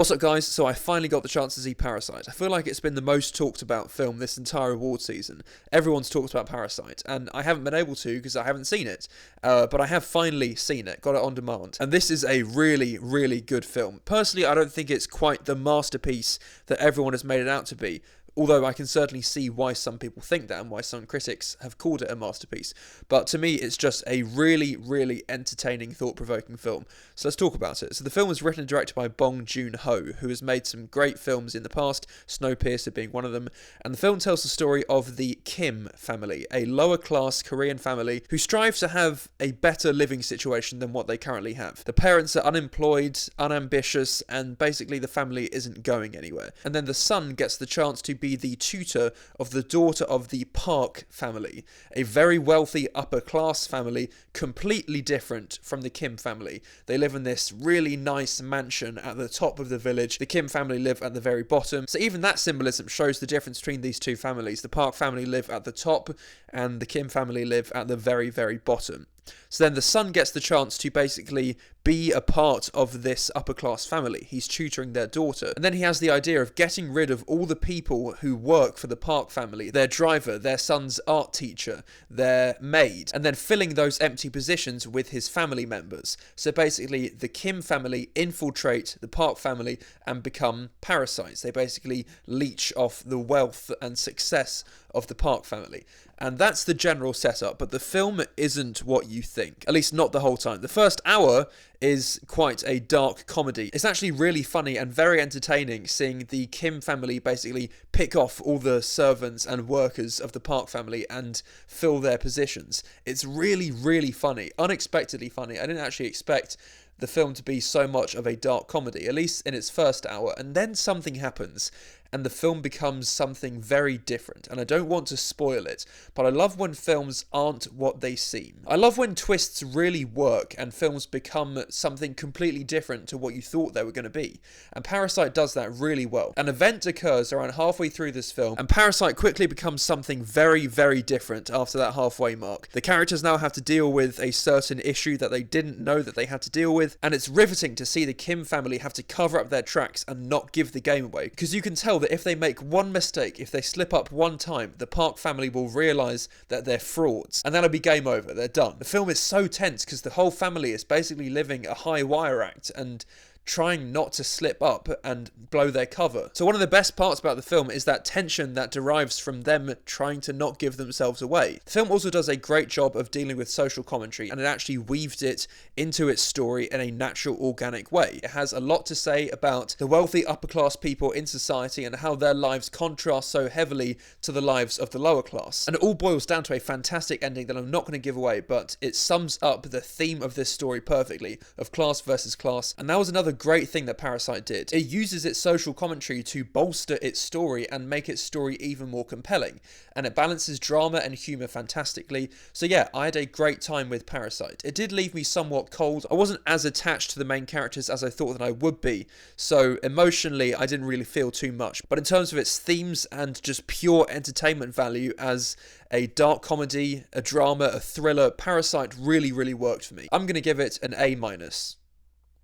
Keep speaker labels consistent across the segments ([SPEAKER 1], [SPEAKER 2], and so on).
[SPEAKER 1] What's up guys, so I finally got the chance to see Parasite. I feel like it's been the most talked about film this entire award season. Everyone's talked about Parasite, and I haven't been able to because I haven't seen it. But I have finally seen it, got it on demand. And this is a really, really good film. Personally, I don't think it's quite the masterpiece that everyone has made it out to be. Although I can certainly see why some people think that and why some critics have called it a masterpiece. But to me, it's just a really, really entertaining, thought-provoking film. So let's talk about it. So the film was written and directed by Bong Joon-ho, who has made some great films in the past, Snowpiercer being one of them. And the film tells the story of the Kim family, a lower-class Korean family who strive to have a better living situation than what they currently have. The parents are unemployed, unambitious, and basically the family isn't going anywhere. And then the son gets the chance to be the tutor of the daughter of the Park family, a very wealthy upper class family, completely different from the Kim family. They live in this really nice mansion at the top of the village. The Kim family live at the very bottom. So even that symbolism shows the difference between these two families. The Park family live at the top and the Kim family live at the very, very bottom. So then the son gets the chance to basically be a part of this upper class family. He's tutoring their daughter. And then he has the idea of getting rid of all the people who work for the Park family, their driver, their son's art teacher, their maid, and then filling those empty positions with his family members. So basically the Kim family infiltrate the Park family and become parasites. They basically leech off the wealth and success of the Park family. And that's the general setup, but the film isn't what you think. At least not the whole time. The first hour is quite a dark comedy. It's actually really funny and very entertaining seeing the Kim family basically pick off all the servants and workers of the Park family and fill their positions. It's really, really funny. Unexpectedly funny. I didn't actually expect the film to be so much of a dark comedy, at least in its first hour, and then something happens and the film becomes something very different. And I don't want to spoil it, but I love when films aren't what they seem. I love when twists really work and films become something completely different to what you thought they were going to be. And Parasite does that really well. An event occurs around halfway through this film, and Parasite quickly becomes something very, very different after that halfway mark. The characters now have to deal with a certain issue that they didn't know that they had to deal with, and it's riveting to see the Kim family have to cover up their tracks and not give the game away, because you can tell that if they make one mistake, if they slip up one time, the Park family will realise that they're frauds, and that'll be game over, they're done. The film is so tense because the whole family is basically living a high wire act and trying not to slip up and blow their cover. So one of the best parts about the film is that tension that derives from them trying to not give themselves away. The film also does a great job of dealing with social commentary, and it actually weaved it into its story in a natural, organic way. It has a lot to say about the wealthy upper class people in society and how their lives contrast so heavily to the lives of the lower class. And it all boils down to a fantastic ending that I'm not going to give away, but it sums up the theme of this story perfectly, of class versus class. And that was another great thing that Parasite did. It uses its social commentary to bolster its story and make its story even more compelling, and it balances drama and humour fantastically. So yeah, I had a great time with Parasite. It did leave me somewhat cold. I wasn't as attached to the main characters as I thought that I would be, so emotionally I didn't really feel too much. But in terms of its themes and just pure entertainment value as a dark comedy, a drama, a thriller, Parasite really, really worked for me. I'm going to give it an A-.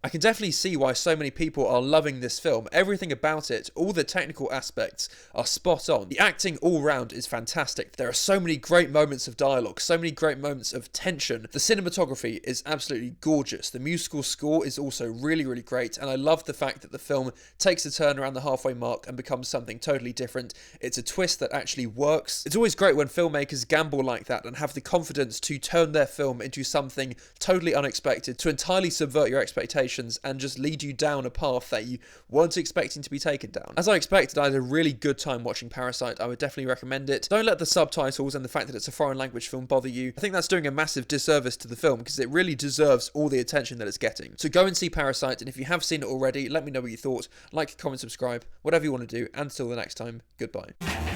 [SPEAKER 1] I can definitely see why so many people are loving this film. Everything about it, all the technical aspects are spot on. The acting all round is fantastic. There are so many great moments of dialogue, so many great moments of tension. The cinematography is absolutely gorgeous. The musical score is also really, really great, and I love the fact that the film takes a turn around the halfway mark and becomes something totally different. It's a twist that actually works. It's always great when filmmakers gamble like that and have the confidence to turn their film into something totally unexpected, to entirely subvert your expectations and just lead you down a path that you weren't expecting to be taken down. As I expected, I had a really good time watching Parasite. I would definitely recommend it. Don't let the subtitles and the fact that it's a foreign language film bother you. I think that's doing a massive disservice to the film because it really deserves all the attention that it's getting. So go and see Parasite, and if you have seen it already, let me know what you thought. Like, comment, subscribe, whatever you want to do, and until the next time, goodbye.